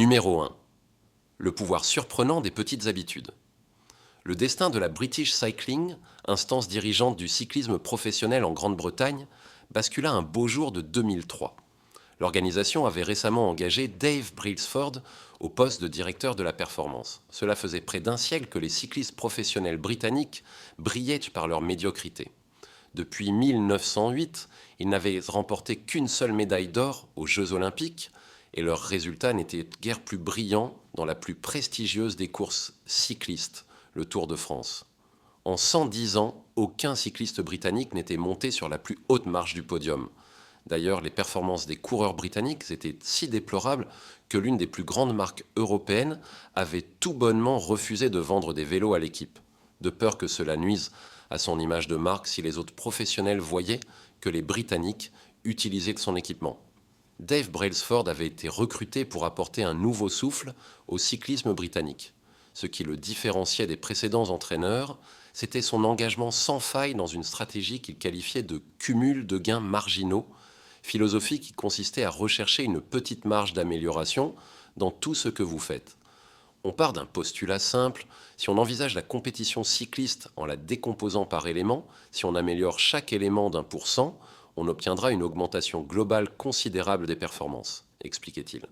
Numéro 1. Le pouvoir surprenant des petites habitudes. Le destin de la British Cycling, instance dirigeante du cyclisme professionnel en Grande-Bretagne, bascula un beau jour de 2003. L'organisation avait récemment engagé Dave Brailsford au poste de directeur de la performance. Cela faisait près d'un siècle que les cyclistes professionnels britanniques brillaient par leur médiocrité. Depuis 1908, ils n'avaient remporté qu'une seule médaille d'or aux Jeux Olympiques et leurs résultats n'étaient guère plus brillants dans la plus prestigieuse des courses cyclistes, le Tour de France. En 110 ans, aucun cycliste britannique n'était monté sur la plus haute marche du podium. D'ailleurs, les performances des coureurs britanniques étaient si déplorables que l'une des plus grandes marques européennes avait tout bonnement refusé de vendre des vélos à l'équipe, de peur que cela nuise à son image de marque si les autres professionnels voyaient que les Britanniques utilisaient de son équipement. Dave Brailsford avait été recruté pour apporter un nouveau souffle au cyclisme britannique. Ce qui le différenciait des précédents entraîneurs, c'était son engagement sans faille dans une stratégie qu'il qualifiait de cumul de gains marginaux, philosophie qui consistait à rechercher une petite marge d'amélioration dans tout ce que vous faites. On part d'un postulat simple, si on envisage la compétition cycliste en la décomposant par éléments, si on améliore chaque élément d'1%, on obtiendra une augmentation globale considérable des performances, expliquait-il.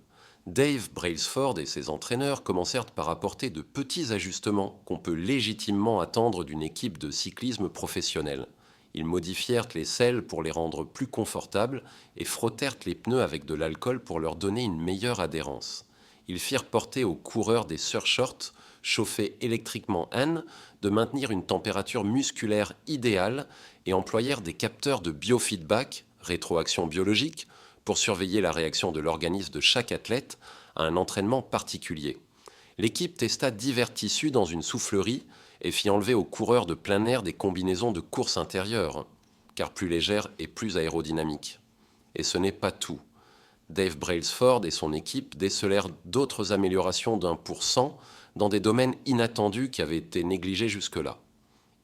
Dave Brailsford et ses entraîneurs commencèrent par apporter de petits ajustements qu'on peut légitimement attendre d'une équipe de cyclisme professionnelle. Ils modifièrent les selles pour les rendre plus confortables et frottèrent les pneus avec de l'alcool pour leur donner une meilleure adhérence. Ils firent porter aux coureurs des surshorts chauffés électriquement de maintenir une température musculaire idéale et employèrent des capteurs de biofeedback, rétroaction biologique, pour surveiller la réaction de l'organisme de chaque athlète à un entraînement particulier. L'équipe testa divers tissus dans une soufflerie et fit enlever aux coureurs de plein air des combinaisons de course intérieure, car plus légères et plus aérodynamiques. Et ce n'est pas tout. Dave Brailsford et son équipe décelèrent d'autres améliorations d'1% dans des domaines inattendus qui avaient été négligés jusque-là.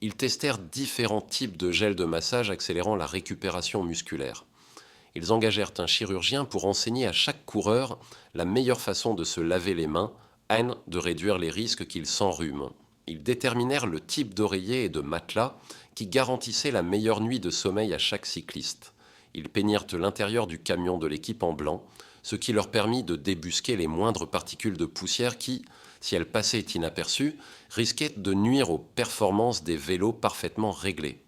Ils testèrent différents types de gels de massage accélérant la récupération musculaire. Ils engagèrent un chirurgien pour enseigner à chaque coureur la meilleure façon de se laver les mains, de réduire les risques qu'ils s'enrhument. Ils déterminèrent le type d'oreiller et de matelas qui garantissait la meilleure nuit de sommeil à chaque cycliste. Ils peignirent l'intérieur du camion de l'équipe en blanc, ce qui leur permit de débusquer les moindres particules de poussière qui, si elles passaient inaperçues, risquaient de nuire aux performances des vélos parfaitement réglés.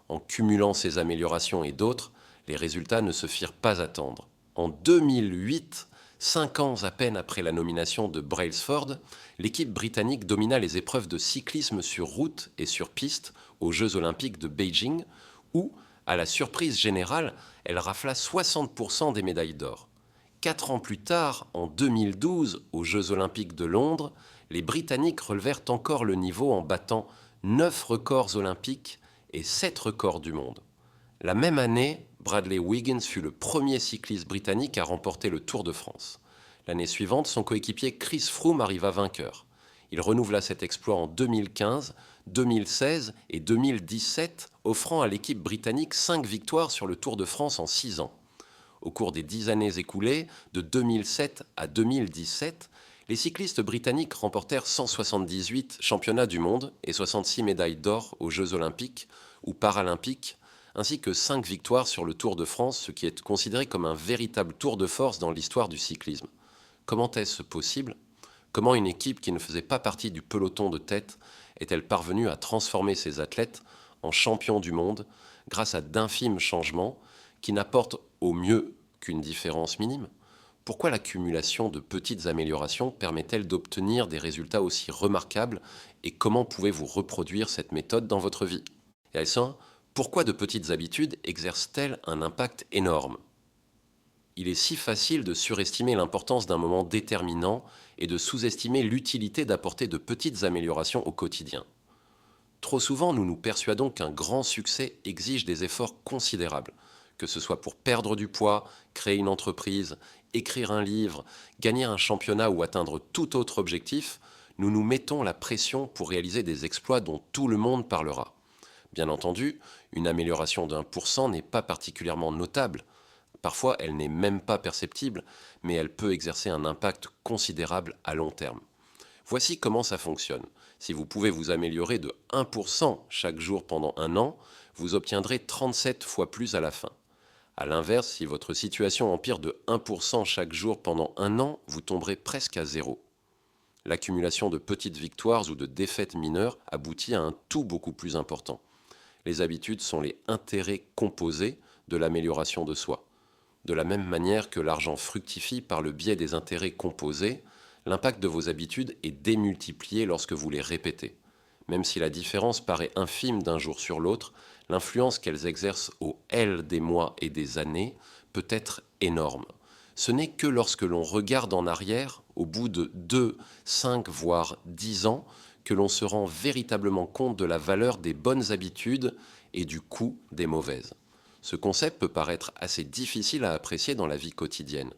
En cumulant ces améliorations et d'autres, les résultats ne se firent pas attendre. En 2008, 5 ans à peine après la nomination de Brailsford, l'équipe britannique domina les épreuves de cyclisme sur route et sur piste aux Jeux Olympiques de Beijing, où, à la surprise générale, elle rafla 60% des médailles d'or. 4 ans plus tard, en 2012, aux Jeux Olympiques de Londres, les Britanniques relevèrent encore le niveau en battant 9 records olympiques et 7 records du monde. La même année, Bradley Wiggins fut le premier cycliste britannique à remporter le Tour de France. L'année suivante, son coéquipier Chris Froome arriva vainqueur. Il renouvela cet exploit en 2015, 2016 et 2017, offrant à l'équipe britannique 5 victoires sur le Tour de France en 6 ans. Au cours des 10 années écoulées, de 2007 à 2017, les cyclistes britanniques remportèrent 178 championnats du monde et 66 médailles d'or aux Jeux olympiques ou paralympiques, ainsi que 5 victoires sur le Tour de France, ce qui est considéré comme un véritable tour de force dans l'histoire du cyclisme. Comment est-ce possible ? Comment une équipe qui ne faisait pas partie du peloton de tête est-elle parvenue à transformer ses athlètes en champions du monde grâce à d'infimes changements qui n'apportent au mieux qu'une différence minime ? Pourquoi l'accumulation de petites améliorations permet-elle d'obtenir des résultats aussi remarquables et comment pouvez-vous reproduire cette méthode dans votre vie ? Et pourquoi de petites habitudes exercent-elles un impact énorme ? Il est si facile de surestimer l'importance d'un moment déterminant et de sous-estimer l'utilité d'apporter de petites améliorations au quotidien. Trop souvent, nous nous persuadons qu'un grand succès exige des efforts considérables, que ce soit pour perdre du poids, créer une entreprise, écrire un livre, gagner un championnat ou atteindre tout autre objectif, nous nous mettons la pression pour réaliser des exploits dont tout le monde parlera. Bien entendu, une amélioration d'1% n'est pas particulièrement notable. Parfois, elle n'est même pas perceptible, mais elle peut exercer un impact considérable à long terme. Voici comment ça fonctionne. Si vous pouvez vous améliorer de 1% chaque jour pendant un an, vous obtiendrez 37 fois plus à la fin. A l'inverse, si votre situation empire de 1% chaque jour pendant un an, vous tomberez presque à zéro. L'accumulation de petites victoires ou de défaites mineures aboutit à un tout beaucoup plus important. Les habitudes sont les intérêts composés de l'amélioration de soi. De la même manière que l'argent fructifie par le biais des intérêts composés, l'impact de vos habitudes est démultiplié lorsque vous les répétez. Même si la différence paraît infime d'un jour sur l'autre, l'influence qu'elles exercent au L des mois et des années peut être énorme. Ce n'est que lorsque l'on regarde en arrière, au bout de 2, 5, voire 10 ans, que l'on se rend véritablement compte de la valeur des bonnes habitudes et du coût des mauvaises. Ce concept peut paraître assez difficile à apprécier dans la vie quotidienne.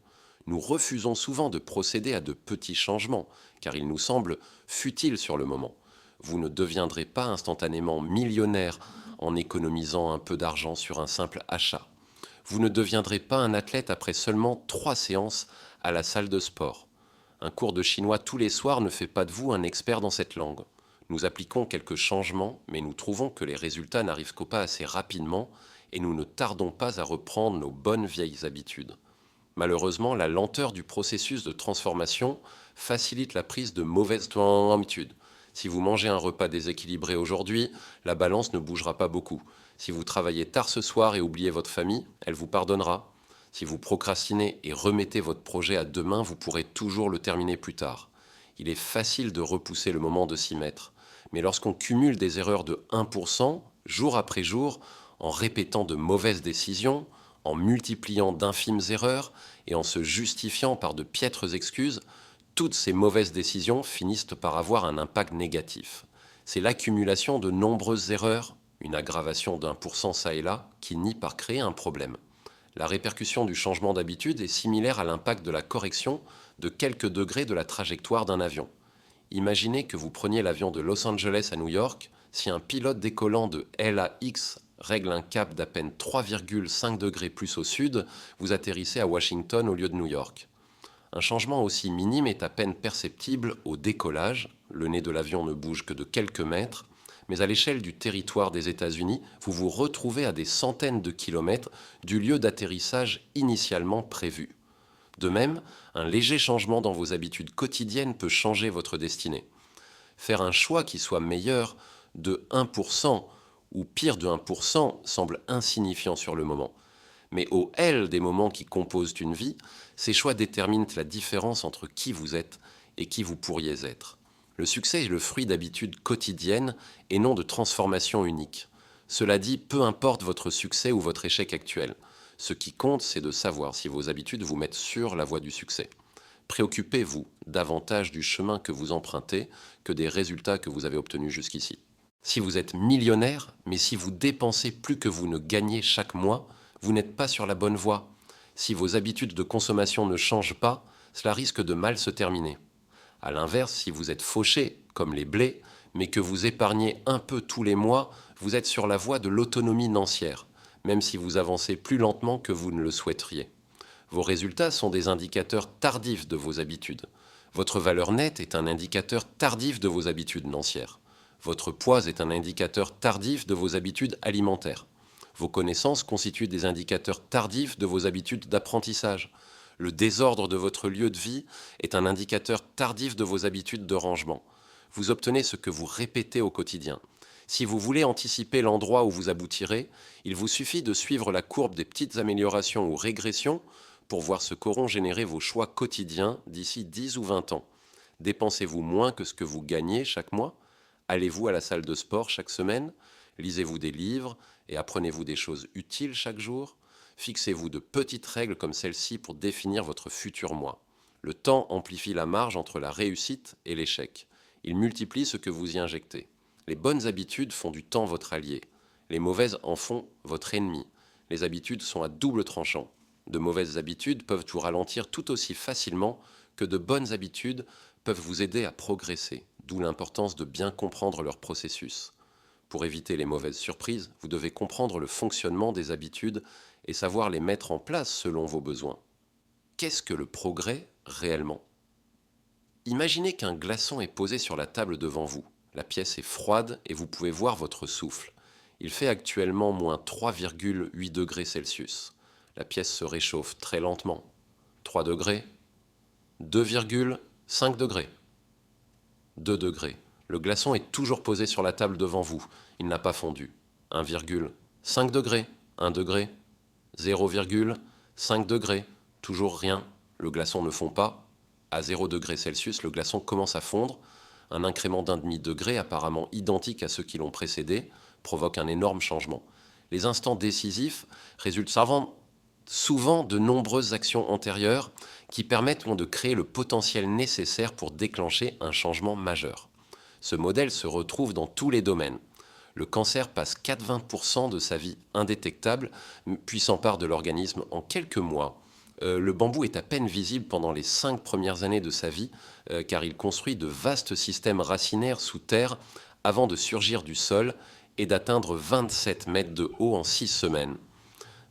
Nous refusons souvent de procéder à de petits changements, car ils nous semblent futiles sur le moment. Vous ne deviendrez pas instantanément millionnaire en économisant un peu d'argent sur un simple achat. Vous ne deviendrez pas un athlète après seulement 3 séances à la salle de sport. Un cours de chinois tous les soirs ne fait pas de vous un expert dans cette langue. Nous appliquons quelques changements, mais nous trouvons que les résultats n'arrivent pas assez rapidement et nous ne tardons pas à reprendre nos bonnes vieilles habitudes. Malheureusement, la lenteur du processus de transformation facilite la prise de mauvaises habitudes. Si vous mangez un repas déséquilibré aujourd'hui, la balance ne bougera pas beaucoup. Si vous travaillez tard ce soir et oubliez votre famille, elle vous pardonnera. Si vous procrastinez et remettez votre projet à demain, vous pourrez toujours le terminer plus tard. Il est facile de repousser le moment de s'y mettre. Mais lorsqu'on cumule des erreurs de 1%, jour après jour, en répétant de mauvaises décisions, en multipliant d'infimes erreurs et en se justifiant par de piètres excuses, toutes ces mauvaises décisions finissent par avoir un impact négatif. C'est l'accumulation de nombreuses erreurs, une aggravation d'1% ça et là, qui nie par créer un problème. La répercussion du changement d'habitude est similaire à l'impact de la correction de quelques degrés de la trajectoire d'un avion. Imaginez que vous preniez l'avion de Los Angeles à New York, si un pilote décollant de LAX règle un cap d'à peine 3,5 degrés plus au sud, vous atterrissez à Washington au lieu de New York. Un changement aussi minime est à peine perceptible au décollage, le nez de l'avion ne bouge que de quelques mètres, mais à l'échelle du territoire des États-Unis, vous vous retrouvez à des centaines de kilomètres du lieu d'atterrissage initialement prévu. De même, un léger changement dans vos habitudes quotidiennes peut changer votre destinée. Faire un choix qui soit meilleur de 1% ou pire de 1% semble insignifiant sur le moment. Mais au L des moments qui composent une vie, ces choix déterminent la différence entre qui vous êtes et qui vous pourriez être. Le succès est le fruit d'habitudes quotidiennes et non de transformations uniques. Cela dit, peu importe votre succès ou votre échec actuel. Ce qui compte, c'est de savoir si vos habitudes vous mettent sur la voie du succès. Préoccupez-vous davantage du chemin que vous empruntez que des résultats que vous avez obtenus jusqu'ici. Si vous êtes millionnaire, mais si vous dépensez plus que vous ne gagnez chaque mois, vous n'êtes pas sur la bonne voie. Si vos habitudes de consommation ne changent pas, cela risque de mal se terminer. A l'inverse, si vous êtes fauché, comme les blés, mais que vous épargnez un peu tous les mois, vous êtes sur la voie de l'autonomie financière, même si vous avancez plus lentement que vous ne le souhaiteriez. Vos résultats sont des indicateurs tardifs de vos habitudes. Votre valeur nette est un indicateur tardif de vos habitudes financières. Votre poids est un indicateur tardif de vos habitudes alimentaires. Vos connaissances constituent des indicateurs tardifs de vos habitudes d'apprentissage. Le désordre de votre lieu de vie est un indicateur tardif de vos habitudes de rangement. Vous obtenez ce que vous répétez au quotidien. Si vous voulez anticiper l'endroit où vous aboutirez, il vous suffit de suivre la courbe des petites améliorations ou régressions pour voir ce qu'auront généré vos choix quotidiens d'ici 10 ou 20 ans. Dépensez-vous moins que ce que vous gagnez chaque mois? Allez-vous à la salle de sport chaque semaine? Lisez-vous des livres et apprenez-vous des choses utiles chaque jour? Fixez-vous de petites règles comme celle-ci pour définir votre futur moi. Le temps amplifie la marge entre la réussite et l'échec. Il multiplie ce que vous y injectez. Les bonnes habitudes font du temps votre allié. Les mauvaises en font votre ennemi. Les habitudes sont à double tranchant. De mauvaises habitudes peuvent vous ralentir tout aussi facilement que de bonnes habitudes peuvent vous aider à progresser, d'où l'importance de bien comprendre leur processus. Pour éviter les mauvaises surprises, vous devez comprendre le fonctionnement des habitudes et savoir les mettre en place selon vos besoins. Qu'est-ce que le progrès réellement? Imaginez qu'un glaçon est posé sur la table devant vous. La pièce est froide et vous pouvez voir votre souffle. Il fait actuellement moins 3,8 degrés Celsius. La pièce se réchauffe très lentement. 3 degrés, 2,5 degrés, 2 degrés. Le glaçon est toujours posé sur la table devant vous. Il n'a pas fondu. 1,5 degrés, 1 degré, 0,5 degrés, toujours rien. Le glaçon ne fond pas. À 0 degré Celsius, le glaçon commence à fondre. Un incrément d'1,5 degré, apparemment identique à ceux qui l'ont précédé, provoque un énorme changement. Les instants décisifs résultent souvent de nombreuses actions antérieures qui permettent de créer le potentiel nécessaire pour déclencher un changement majeur. Ce modèle se retrouve dans tous les domaines. Le cancer passe 80% de sa vie indétectable, puis s'empare de l'organisme en quelques mois. Le bambou est à peine visible pendant les 5 premières années de sa vie, car il construit de vastes systèmes racinaires sous terre avant de surgir du sol et d'atteindre 27 mètres de haut en 6 semaines.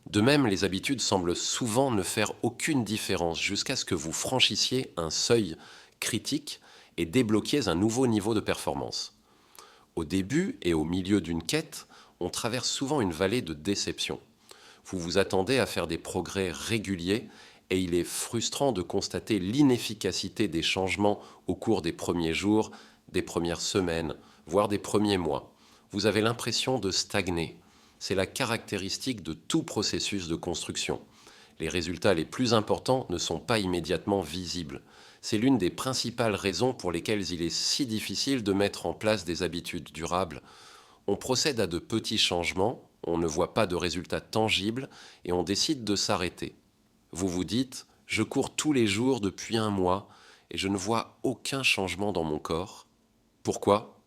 De même, les habitudes semblent souvent ne faire aucune différence jusqu'à ce que vous franchissiez un seuil critique et débloquiez un nouveau niveau de performance. Au début et au milieu d'une quête, on traverse souvent une vallée de déception. Vous vous attendez à faire des progrès réguliers et il est frustrant de constater l'inefficacité des changements au cours des premiers jours, des premières semaines, voire des premiers mois. Vous avez l'impression de stagner. C'est la caractéristique de tout processus de construction. Les résultats les plus importants ne sont pas immédiatement visibles. C'est l'une des principales raisons pour lesquelles il est si difficile de mettre en place des habitudes durables. On procède à de petits changements, on ne voit pas de résultats tangibles et on décide de s'arrêter. Vous vous dites « Je cours tous les jours depuis un mois et je ne vois aucun changement dans mon corps ». Pourquoi ?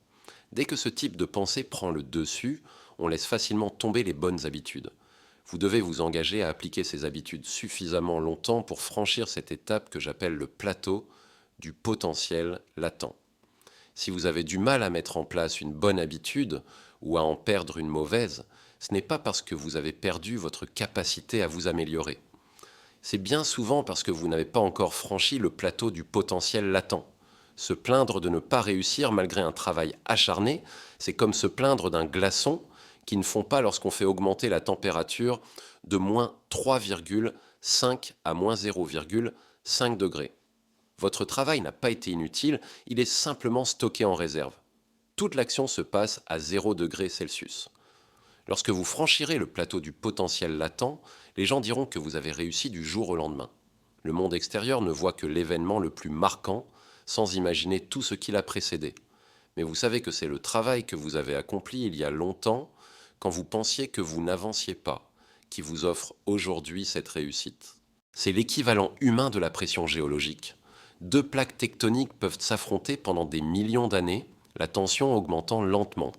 Dès que ce type de pensée prend le dessus, on laisse facilement tomber les bonnes habitudes. Vous devez vous engager à appliquer ces habitudes suffisamment longtemps pour franchir cette étape que j'appelle le plateau du potentiel latent. Si vous avez du mal à mettre en place une bonne habitude ou à en perdre une mauvaise, ce n'est pas parce que vous avez perdu votre capacité à vous améliorer. C'est bien souvent parce que vous n'avez pas encore franchi le plateau du potentiel latent. Se plaindre de ne pas réussir malgré un travail acharné, c'est comme se plaindre d'un glaçon qui ne fond pas lorsqu'on fait augmenter la température de moins 3,5 à moins 0,5 degrés. Votre travail n'a pas été inutile, il est simplement stocké en réserve. Toute l'action se passe à 0 degré Celsius. Lorsque vous franchirez le plateau du potentiel latent, les gens diront que vous avez réussi du jour au lendemain. Le monde extérieur ne voit que l'événement le plus marquant, sans imaginer tout ce qui l'a précédé. Mais vous savez que c'est le travail que vous avez accompli il y a longtemps, quand vous pensiez que vous n'avanciez pas, qui vous offre aujourd'hui cette réussite. C'est l'équivalent humain de la pression géologique. Deux plaques tectoniques peuvent s'affronter pendant des millions d'années, la tension augmentant lentement.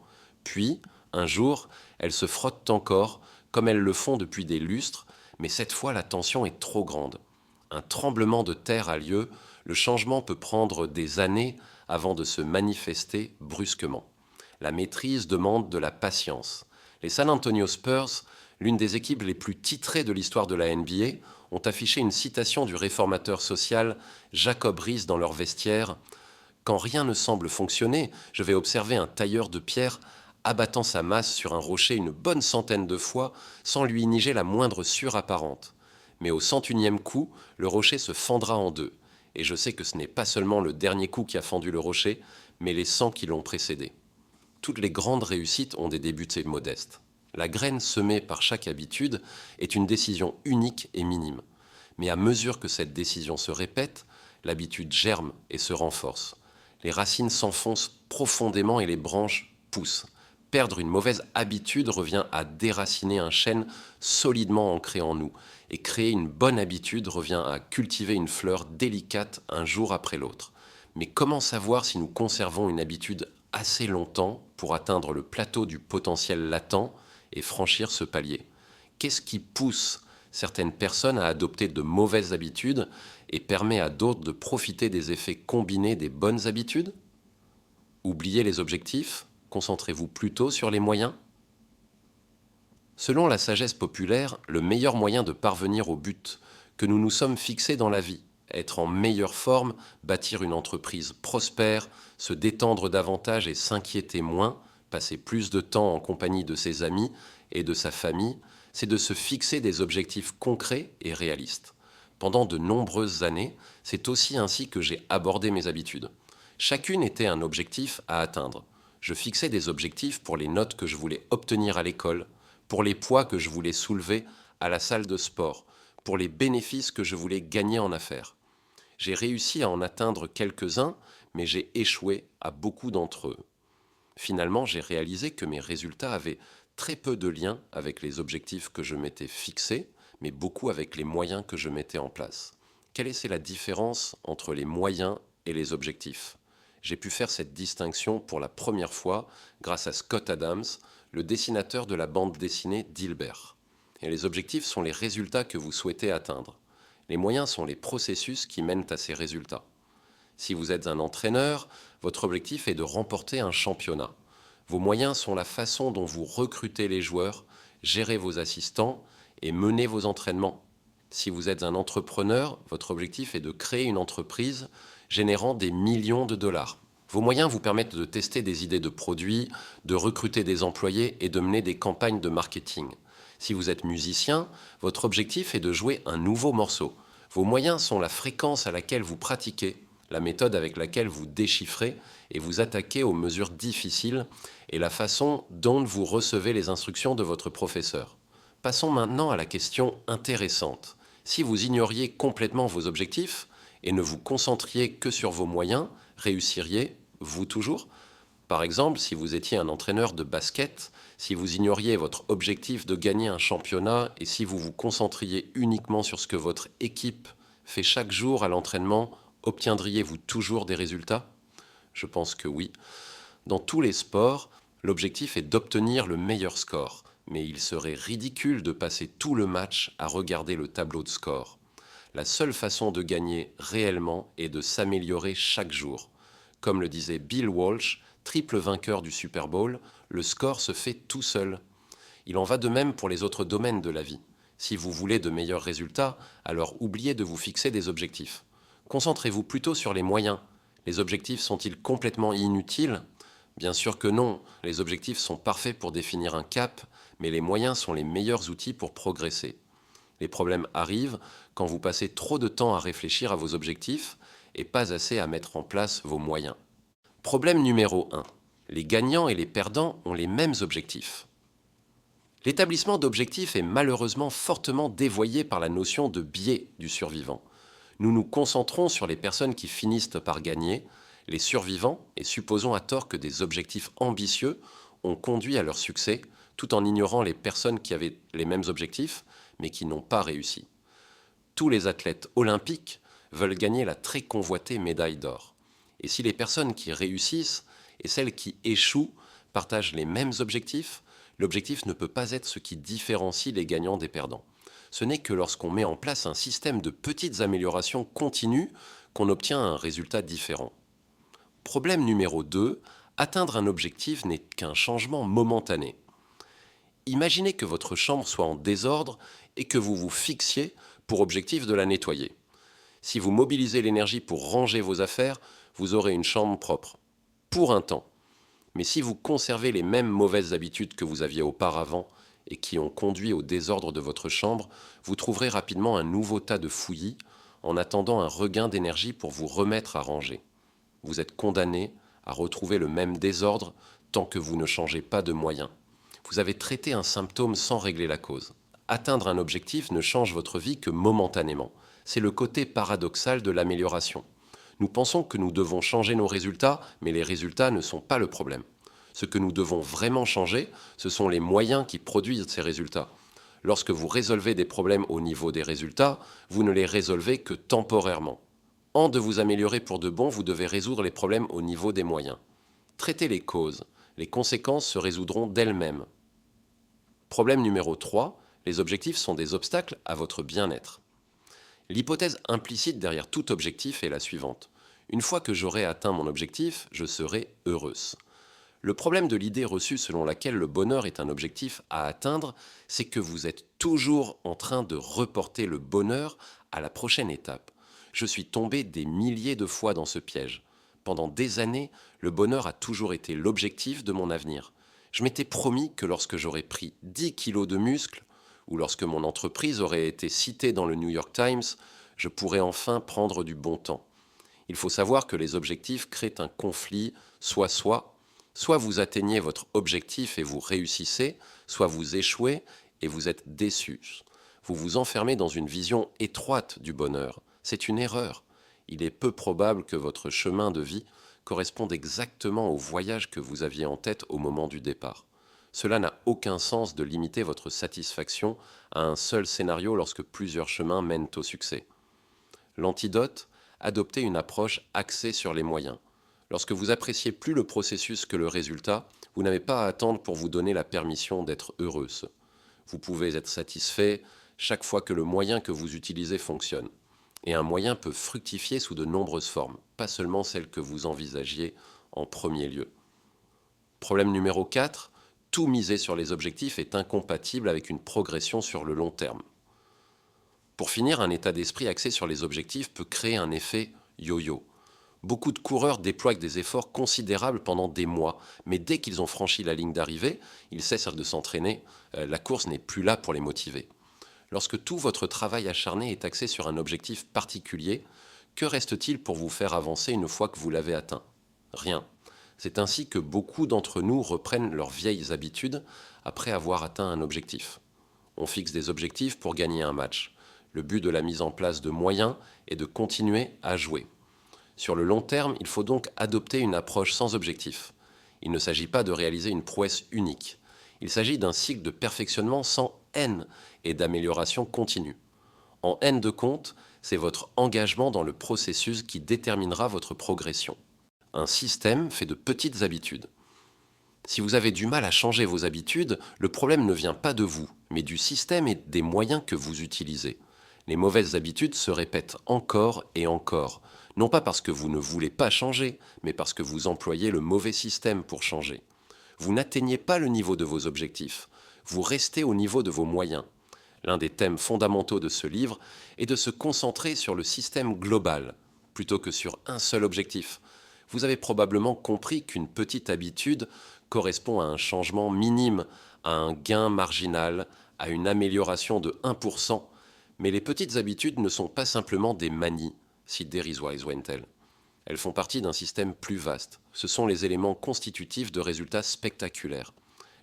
Puis, un jour, elles se frottent encore, comme elles le font depuis des lustres, mais cette fois la tension est trop grande. Un tremblement de terre a lieu, le changement peut prendre des années avant de se manifester brusquement. La maîtrise demande de la patience. Les San Antonio Spurs, l'une des équipes les plus titrées de l'histoire de la NBA, ont affiché une citation du réformateur social Jacob Riis dans leur vestiaire. « Quand rien ne semble fonctionner, je vais observer un tailleur de pierre abattant sa masse sur un rocher une bonne centaine de fois sans lui niger la moindre sueur apparente. Mais au 101e coup, le rocher se fendra en deux. Et je sais que ce n'est pas seulement le dernier coup qui a fendu le rocher, mais les 100 qui l'ont précédé. » Toutes les grandes réussites ont des débuts modestes. La graine semée par chaque habitude est une décision unique et minime. Mais à mesure que cette décision se répète, l'habitude germe et se renforce. Les racines s'enfoncent profondément et les branches poussent. Perdre une mauvaise habitude revient à déraciner un chêne solidement ancré en nous. Et créer une bonne habitude revient à cultiver une fleur délicate un jour après l'autre. Mais comment savoir si nous conservons une habitude assez longtemps pour atteindre le plateau du potentiel latent et franchir ce palier? Qu'est-ce qui pousse certaines personnes à adopter de mauvaises habitudes et permet à d'autres de profiter des effets combinés des bonnes habitudes? Oubliez les objectifs, concentrez-vous plutôt sur les moyens. Selon la sagesse populaire, le meilleur moyen de parvenir au but que nous nous sommes fixés dans la vie, être en meilleure forme, bâtir une entreprise prospère, se détendre davantage et s'inquiéter moins, passer plus de temps en compagnie de ses amis et de sa famille, c'est de se fixer des objectifs concrets et réalistes. Pendant de nombreuses années, c'est aussi ainsi que j'ai abordé mes habitudes. Chacune était un objectif à atteindre. Je fixais des objectifs pour les notes que je voulais obtenir à l'école, pour les poids que je voulais soulever à la salle de sport, pour les bénéfices que je voulais gagner en affaires. J'ai réussi à en atteindre quelques-uns, mais j'ai échoué à beaucoup d'entre eux. Finalement, j'ai réalisé que mes résultats avaient très peu de lien avec les objectifs que je m'étais fixés, mais beaucoup avec les moyens que je mettais en place. Quelle est la différence entre les moyens et les objectifs? J'ai pu faire cette distinction pour la première fois grâce à Scott Adams, le dessinateur de la bande dessinée Dilbert. Et les objectifs sont les résultats que vous souhaitez atteindre. Les moyens sont les processus qui mènent à ces résultats. Si vous êtes un entraîneur, votre objectif est de remporter un championnat. Vos moyens sont la façon dont vous recrutez les joueurs, gérez vos assistants et menez vos entraînements. Si vous êtes un entrepreneur, votre objectif est de créer une entreprise générant des millions de dollars. Vos moyens vous permettent de tester des idées de produits, de recruter des employés et de mener des campagnes de marketing. Si vous êtes musicien, votre objectif est de jouer un nouveau morceau. Vos moyens sont la fréquence à laquelle vous pratiquez, la méthode avec laquelle vous déchiffrez et vous attaquez aux mesures difficiles et la façon dont vous recevez les instructions de votre professeur. Passons maintenant à la question intéressante. Si vous ignoriez complètement vos objectifs et ne vous concentriez que sur vos moyens, réussiriez-vous toujours? Par exemple, si vous étiez un entraîneur de basket, si vous ignoriez votre objectif de gagner un championnat et si vous vous concentriez uniquement sur ce que votre équipe fait chaque jour à l'entraînement, obtiendriez-vous toujours des résultats? Je pense que oui. Dans tous les sports, l'objectif est d'obtenir le meilleur score, mais il serait ridicule de passer tout le match à regarder le tableau de score. La seule façon de gagner réellement est de s'améliorer chaque jour. Comme le disait Bill Walsh, triple vainqueur du Super Bowl, le score se fait tout seul. Il en va de même pour les autres domaines de la vie. Si vous voulez de meilleurs résultats, alors oubliez de vous fixer des objectifs. Concentrez-vous plutôt sur les moyens. Les objectifs sont-ils complètement inutiles? Bien sûr que non, les objectifs sont parfaits pour définir un cap, mais les moyens sont les meilleurs outils pour progresser. Les problèmes arrivent quand vous passez trop de temps à réfléchir à vos objectifs et pas assez à mettre en place vos moyens. Problème numéro 1. Les gagnants et les perdants ont les mêmes objectifs. L'établissement d'objectifs est malheureusement fortement dévoyé par la notion de biais du survivant. Nous nous concentrons sur les personnes qui finissent par gagner, les survivants, et supposons à tort que des objectifs ambitieux ont conduit à leur succès, tout en ignorant les personnes qui avaient les mêmes objectifs, mais qui n'ont pas réussi. Tous les athlètes olympiques veulent gagner la très convoitée médaille d'or. Et si les personnes qui réussissent et celles qui échouent partagent les mêmes objectifs, l'objectif ne peut pas être ce qui différencie les gagnants des perdants. Ce n'est que lorsqu'on met en place un système de petites améliorations continues qu'on obtient un résultat différent. Problème numéro 2, atteindre un objectif n'est qu'un changement momentané. Imaginez que votre chambre soit en désordre et que vous vous fixiez pour objectif de la nettoyer. Si vous mobilisez l'énergie pour ranger vos affaires, vous aurez une chambre propre. Pour un temps. Mais si vous conservez les mêmes mauvaises habitudes que vous aviez auparavant et qui ont conduit au désordre de votre chambre, vous trouverez rapidement un nouveau tas de fouillis en attendant un regain d'énergie pour vous remettre à ranger. Vous êtes condamné à retrouver le même désordre tant que vous ne changez pas de moyens. Vous avez traité un symptôme sans régler la cause. Atteindre un objectif ne change votre vie que momentanément. C'est le côté paradoxal de l'amélioration. Nous pensons que nous devons changer nos résultats, mais les résultats ne sont pas le problème. Ce que nous devons vraiment changer, ce sont les moyens qui produisent ces résultats. Lorsque vous résolvez des problèmes au niveau des résultats, vous ne les résolvez que temporairement. En de vous améliorer pour de bon, vous devez résoudre les problèmes au niveau des moyens. Traitez les causes. Les conséquences se résoudront d'elles-mêmes. Problème numéro 3, les objectifs sont des obstacles à votre bien-être. L'hypothèse implicite derrière tout objectif est la suivante. Une fois que j'aurai atteint mon objectif, je serai heureuse. Le problème de l'idée reçue selon laquelle le bonheur est un objectif à atteindre, c'est que vous êtes toujours en train de reporter le bonheur à la prochaine étape. Je suis tombé des milliers de fois dans ce piège. Pendant des années, le bonheur a toujours été l'objectif de mon avenir. Je m'étais promis que lorsque j'aurais pris 10 kilos de muscles, ou lorsque mon entreprise aurait été citée dans le New York Times, je pourrais enfin prendre du bon temps. Il faut savoir que les objectifs créent un conflit soit vous atteignez votre objectif et vous réussissez, soit vous échouez et vous êtes déçus. Vous vous enfermez dans une vision étroite du bonheur. C'est une erreur. Il est peu probable que votre chemin de vie corresponde exactement au voyage que vous aviez en tête au moment du départ. Cela n'a aucun sens de limiter votre satisfaction à un seul scénario lorsque plusieurs chemins mènent au succès. L'antidote, adopter une approche axée sur les moyens. Lorsque vous appréciez plus le processus que le résultat, vous n'avez pas à attendre pour vous donner la permission d'être heureuse. Vous pouvez être satisfait chaque fois que le moyen que vous utilisez fonctionne. Et un moyen peut fructifier sous de nombreuses formes, pas seulement celles que vous envisagiez en premier lieu. Problème numéro 4, tout miser sur les objectifs est incompatible avec une progression sur le long terme. Pour finir, un état d'esprit axé sur les objectifs peut créer un effet yo-yo. Beaucoup de coureurs déploient des efforts considérables pendant des mois, mais dès qu'ils ont franchi la ligne d'arrivée, ils cessent de s'entraîner, la course n'est plus là pour les motiver. Lorsque tout votre travail acharné est axé sur un objectif particulier, que reste-t-il pour vous faire avancer une fois que vous l'avez atteint? Rien. C'est ainsi que beaucoup d'entre nous reprennent leurs vieilles habitudes après avoir atteint un objectif. On fixe des objectifs pour gagner un match. Le but de la mise en place de moyens est de continuer à jouer. Sur le long terme, il faut donc adopter une approche sans objectif. Il ne s'agit pas de réaliser une prouesse unique. Il s'agit d'un cycle de perfectionnement sans haine et d'amélioration continue. En haine de compte, c'est votre engagement dans le processus qui déterminera votre progression. Un système fait de petites habitudes. Si vous avez du mal à changer vos habitudes, le problème ne vient pas de vous, mais du système et des moyens que vous utilisez. Les mauvaises habitudes se répètent encore et encore, non pas parce que vous ne voulez pas changer, mais parce que vous employez le mauvais système pour changer. Vous n'atteignez pas le niveau de vos objectifs, vous restez au niveau de vos moyens. L'un des thèmes fondamentaux de ce livre est de se concentrer sur le système global, plutôt que sur un seul objectif. Vous avez probablement compris qu'une petite habitude correspond à un changement minime, à un gain marginal, à une amélioration de 1%. Mais les petites habitudes ne sont pas simplement des manies, si dérisoires soient-elles. Elles font partie d'un système plus vaste. Ce sont les éléments constitutifs de résultats spectaculaires.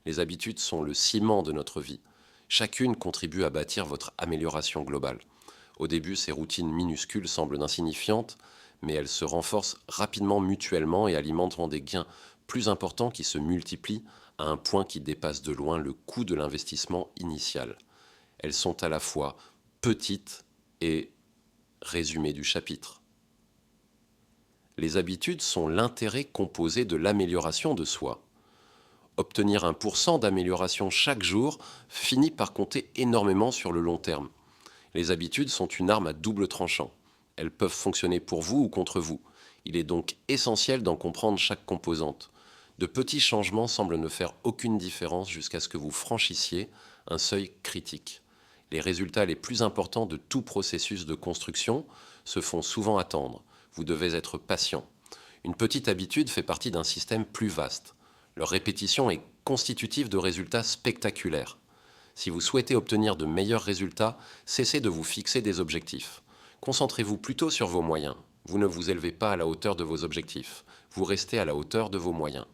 Les habitudes sont le ciment de notre vie. Chacune contribue à bâtir votre amélioration globale. Au début, ces routines minuscules semblent insignifiantes, mais elles se renforcent rapidement mutuellement et alimentent des gains plus importants qui se multiplient à un point qui dépasse de loin le coût de l'investissement initial. Elles sont à la fois petites et résumé du chapitre. Les habitudes sont l'intérêt composé de l'amélioration de soi. Obtenir 1% d'amélioration chaque jour finit par compter énormément sur le long terme. Les habitudes sont une arme à double tranchant. Elles peuvent fonctionner pour vous ou contre vous. Il est donc essentiel d'en comprendre chaque composante. De petits changements semblent ne faire aucune différence jusqu'à ce que vous franchissiez un seuil critique. Les résultats les plus importants de tout processus de construction se font souvent attendre. Vous devez être patient. Une petite habitude fait partie d'un système plus vaste. Leur répétition est constitutive de résultats spectaculaires. Si vous souhaitez obtenir de meilleurs résultats, cessez de vous fixer des objectifs. Concentrez-vous plutôt sur vos moyens. Vous ne vous élevez pas à la hauteur de vos objectifs. Vous restez à la hauteur de vos moyens.